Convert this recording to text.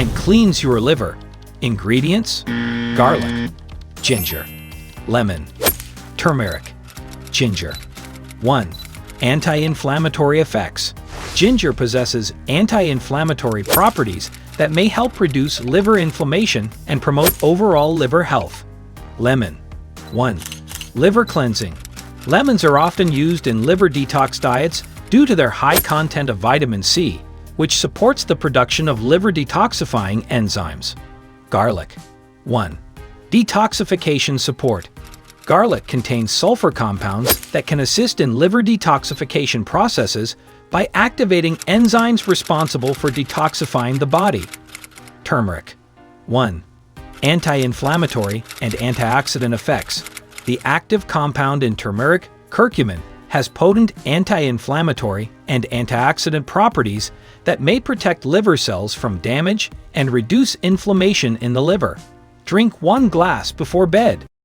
and cleans your liver. Ingredients: garlic, ginger, lemon, turmeric, ginger. 1. Anti-inflammatory effects. Ginger possesses anti-inflammatory properties that may help reduce liver inflammation and promote overall liver health. Lemon. 1. Liver cleansing. Lemons are often used in liver detox diets due to their high content of vitamin C, which supports the production of liver detoxifying enzymes. Garlic. 1. Detoxification support. Garlic contains sulfur compounds that can assist in liver detoxification processes by activating enzymes responsible for detoxifying the body. Turmeric. 1. Anti-inflammatory and antioxidant effects. The active compound in turmeric, curcumin, has potent anti-inflammatory and antioxidant properties that may protect liver cells from damage and reduce inflammation in the liver. Drink 1 glass before bed.